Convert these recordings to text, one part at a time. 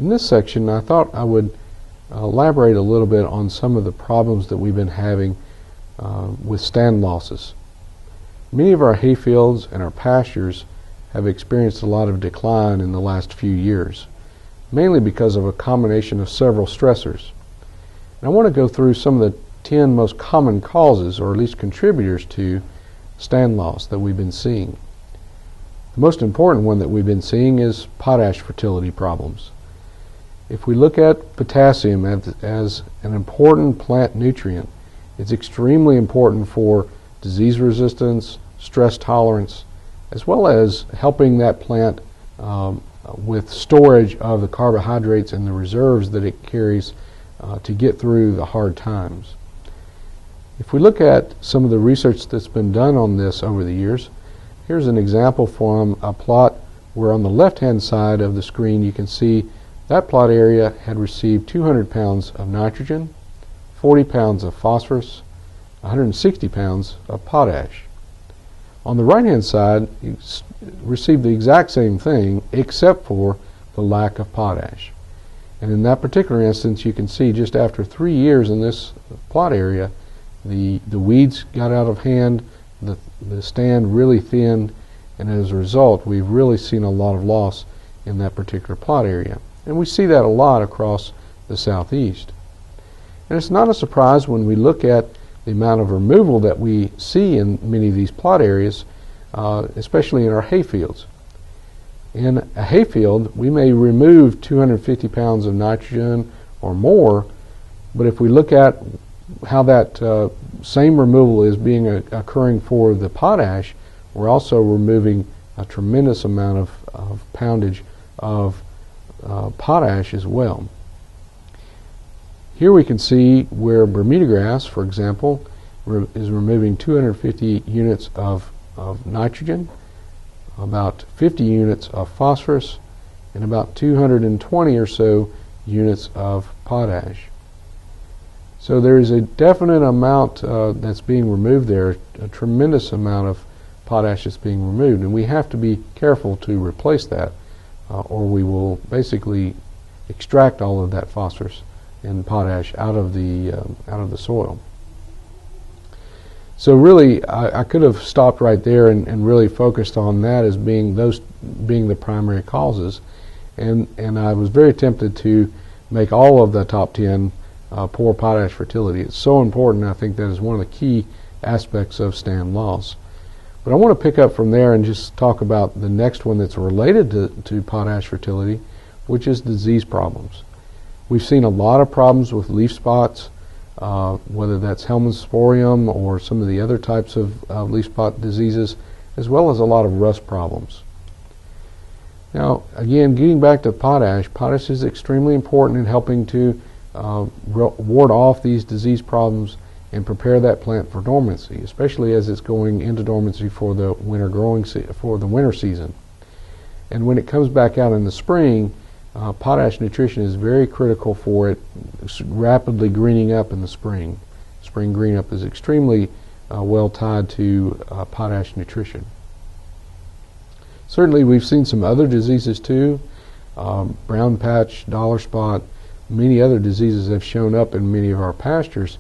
In this section, I thought I would elaborate a little bit on some of the problems that we've been having with stand losses. Many of our hayfields and our pastures have experienced a lot of decline in the last few years, mainly because of a combination of several stressors. And I want to go through some of the 10 most common causes, or at least contributors to stand loss that we've been seeing. The most important one that we've been seeing is potash fertility problems. If we look at potassium as an important plant nutrient, it's extremely important for disease resistance, stress tolerance, as well as helping that plant with storage of the carbohydrates and the reserves that it carries to get through the hard times. If we look at some of the research that's been done on this over the years, here's an example from a plot where on the left-hand side of the screen you can see that plot area had received 200 pounds of nitrogen, 40 pounds of phosphorus, 160 pounds of potash. On the right-hand side, you received the exact same thing except for the lack of potash. And in that particular instance, you can see just after 3 years in this plot area, the weeds got out of hand, the stand really thinned, and as a result, we've really seen a lot of loss in that particular plot area. And we see that a lot across the southeast. And it's not a surprise when we look at the amount of removal that we see in many of these plot areas, especially in our hayfields. In a hayfield, we may remove 250 pounds of nitrogen or more, but if we look at how that same removal is occurring for the potash, we're also removing a tremendous amount of poundage of potash as well. Here we can see where Bermuda grass, for example, is removing 250 units of nitrogen, about 50 units of phosphorus, and about 220 or so units of potash. So there is a definite amount that's being removed there, a tremendous amount of potash that's being removed, and we have to be careful to replace that, or we will basically extract all of that phosphorus and potash out of the soil. So really, I could have stopped right there and really focused on that as being the primary causes, and I was very tempted to make all of the top 10 poor potash fertility. It's so important. I think that is one of the key aspects of stand loss. But I want to pick up from there and just talk about the next one that's related to potash fertility, which is disease problems. We've seen a lot of problems with leaf spots, whether that's Helminthsporium or some of the other types of leaf spot diseases, as well as a lot of rust problems. Now, again, getting back to potash is extremely important in helping to ward off these disease problems and prepare that plant for dormancy, especially as it's going into dormancy for the winter season. And when it comes back out in the spring, potash nutrition is very critical for it rapidly greening up in the spring. Spring green up is extremely well tied to potash nutrition. Certainly we've seen some other diseases too. Brown patch, dollar spot, many other diseases have shown up in many of our pastures,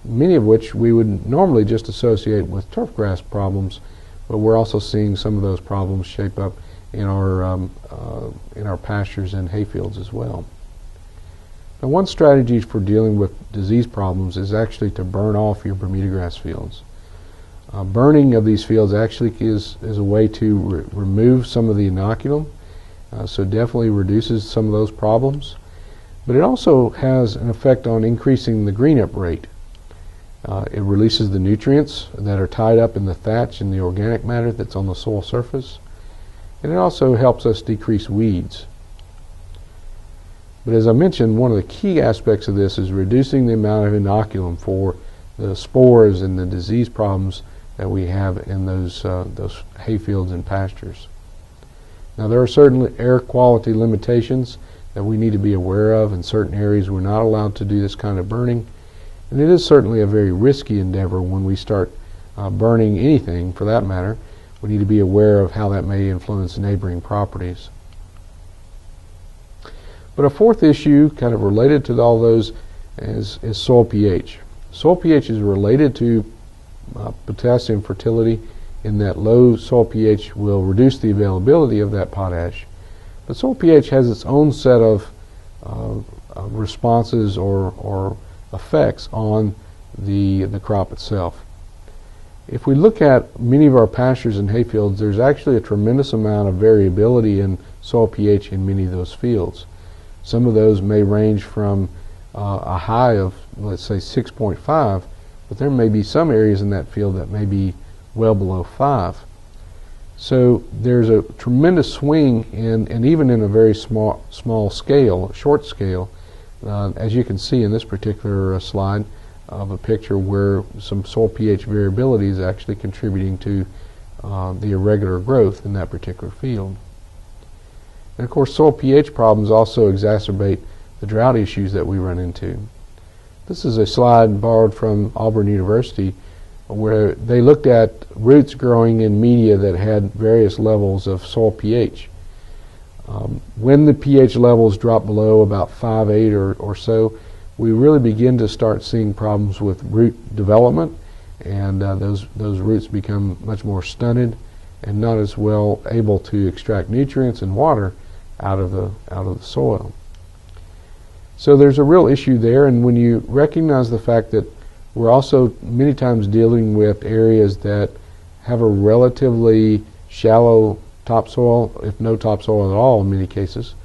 many of which we would normally just associate with turf grass problems, but we're also seeing some of those problems shape up in our pastures and hayfields as well. Now, one strategy for dealing with disease problems is actually to burn off your Bermuda grass fields. Burning of these fields actually is a way to remove some of the inoculum, so definitely reduces some of those problems. But it also has an effect on increasing the green up rate. It releases the nutrients that are tied up in the thatch and the organic matter that's on the soil surface. And it also helps us decrease weeds. But as I mentioned, one of the key aspects of this is reducing the amount of inoculum for the spores and the disease problems that we have in those hayfields and pastures. Now, there are certain air quality limitations that we need to be aware of. In certain areas, we're not allowed to do this kind of burning. And it is certainly a very risky endeavor when we start burning anything, for that matter. We need to be aware of how that may influence neighboring properties. But a fourth issue, kind of related to all those, is soil pH. Soil pH is related to potassium fertility in that low soil pH will reduce the availability of that potash. But soil pH has its own set of responses or effects on the crop itself. If we look at many of our pastures and hayfields, there's actually a tremendous amount of variability in soil pH in many of those fields. Some of those may range from a high of, let's say, 6.5, but there may be some areas in that field that may be well below 5. So there's a tremendous swing and even in a very small scale, short scale, as you can see in this particular slide of a picture where some soil pH variability is actually contributing to the irregular growth in that particular field. And of course, soil pH problems also exacerbate the drought issues that we run into. This is a slide borrowed from Auburn University where they looked at roots growing in media that had various levels of soil pH. When the pH levels drop below about 5.8 or so, we really begin to start seeing problems with root development, and those roots become much more stunted and not as well able to extract nutrients and water out of the soil. So there's a real issue there, and when you recognize the fact that we're also many times dealing with areas that have a relatively shallow topsoil, if no topsoil at all in many cases,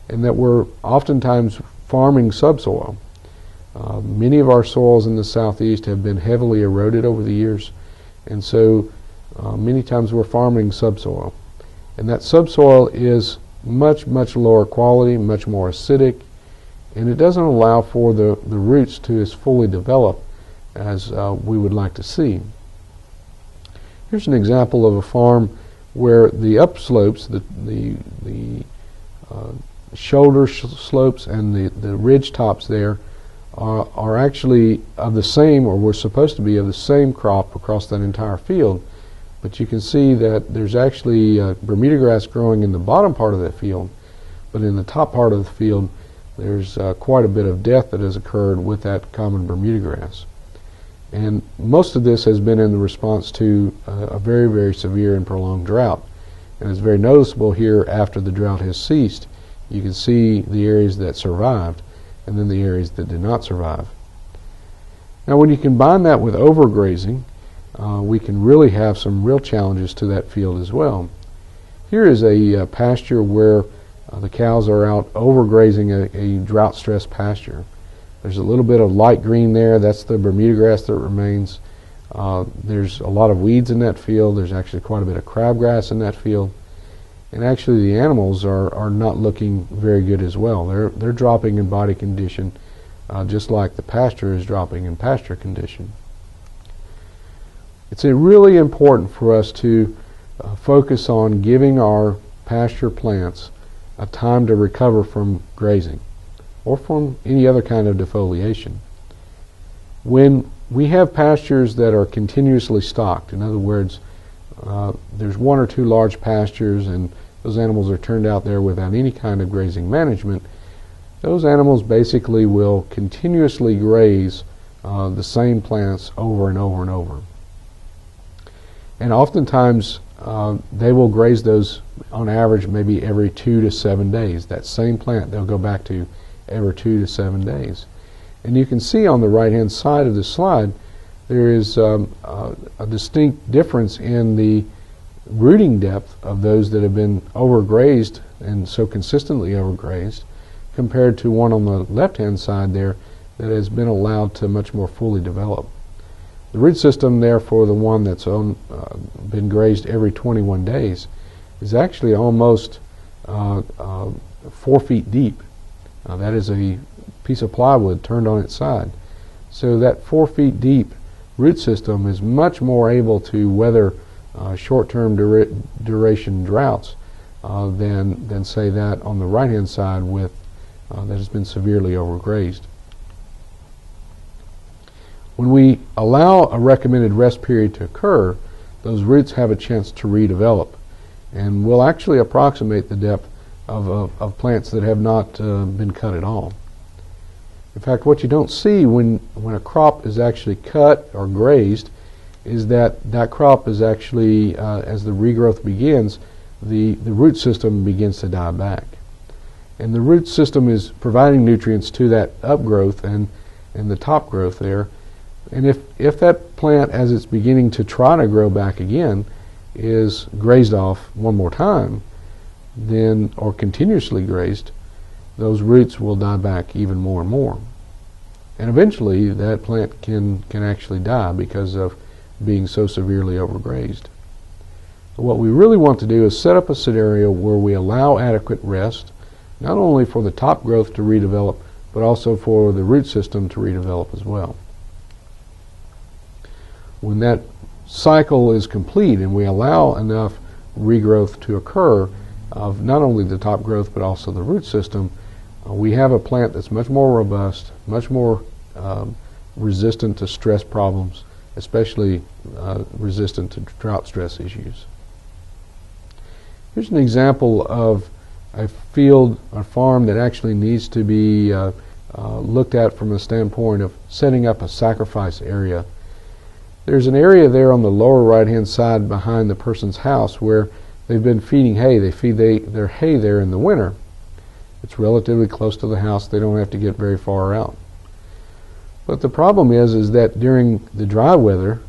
and that we're oftentimes farming subsoil. Many of our soils in the southeast have been heavily eroded over the years, and so many times we're farming subsoil. And that subsoil is much lower quality, much more acidic, and it doesn't allow for the roots to as fully develop as we would like to see. Here's an example of a farm where the upslopes, the shoulder slopes and the ridge tops there are actually of the same, or were supposed to be of the same crop across that entire field. But you can see that there's actually Bermuda grass growing in the bottom part of that field, but in the top part of the field there's quite a bit of death that has occurred with that common Bermuda grass. And most of this has been in the response to a very severe and prolonged drought. And it's very noticeable here after the drought has ceased. You can see the areas that survived and then the areas that did not survive. Now when you combine that with overgrazing, we can really have some real challenges to that field as well. Here is a pasture where the cows are out overgrazing a drought-stressed pasture. There's a little bit of light green there. That's the Bermuda grass that remains. There's a lot of weeds in that field. There's actually quite a bit of crabgrass in that field. And actually the animals are not looking very good as well. They're dropping in body condition just like the pasture is dropping in pasture condition. It's really important for us to focus on giving our pasture plants a time to recover from grazing or from any other kind of defoliation. When we have pastures that are continuously stocked, in other words, there's one or two large pastures and those animals are turned out there without any kind of grazing management, those animals basically will continuously graze the same plants over and over and over. And oftentimes they will graze those on average maybe every 2 to 7 days. That same plant they'll go back to every 2 to 7 days. And you can see on the right hand side of the slide there is a distinct difference in the rooting depth of those that have been overgrazed and so consistently overgrazed compared to one on the left hand side there that has been allowed to much more fully develop. The root system there for the one that's been grazed every 21 days is actually almost 4 feet deep. That is a piece of plywood turned on its side. So that 4 feet deep root system is much more able to weather short-term duration droughts than say that on the right-hand side with that has been severely overgrazed. When we allow a recommended rest period to occur, those roots have a chance to redevelop, and will actually approximate the depth of plants that have not been cut at all. In fact, what you don't see when a crop is actually cut or grazed is that crop is actually, as the regrowth begins, the root system begins to die back. And the root system is providing nutrients to that upgrowth and the top growth there. And if that plant, as it's beginning to try to grow back again, is grazed off one more time, then, or continuously grazed, those roots will die back even more and more. And eventually that plant can actually die because of being so severely overgrazed. So what we really want to do is set up a scenario where we allow adequate rest, not only for the top growth to redevelop, but also for the root system to redevelop as well. When that cycle is complete and we allow enough regrowth to occur of not only the top growth but also the root system, we have a plant that's much more robust, much more resistant to stress problems, especially resistant to drought stress issues. Here's an example of a field or farm that actually needs to be looked at from a standpoint of setting up a sacrifice area. There's an area there on the lower right-hand side behind the person's house where they've been feeding hay. They feed their hay there in the winter. It's relatively close to the house. They don't have to get very far out. But the problem is that during the dry weather,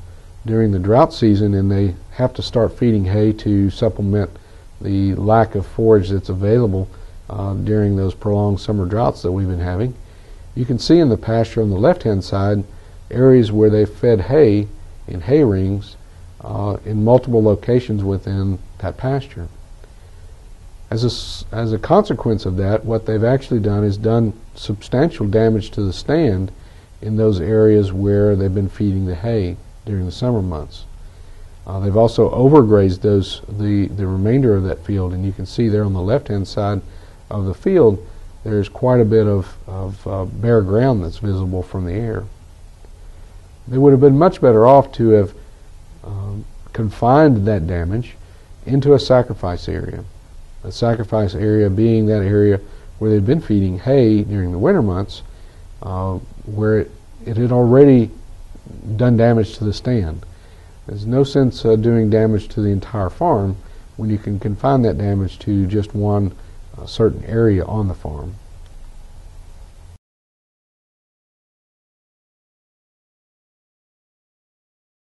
during the drought season, and they have to start feeding hay to supplement the lack of forage that's available during those prolonged summer droughts that we've been having, you can see in the pasture on the left-hand side areas where they fed hay in hay rings in multiple locations within that pasture. As a consequence of that, what they've actually done is done substantial damage to the stand in those areas where they've been feeding the hay during the summer months. They've also overgrazed the remainder of that field, and you can see there on the left-hand side of the field there's quite a bit of bare ground that's visible from the air. They would have been much better off to have confined that damage into a sacrifice area. A sacrifice area being that area where they've been feeding hay during the winter months, where it had already done damage to the stand. There's no sense doing damage to the entire farm when you can confine that damage to just one certain area on the farm.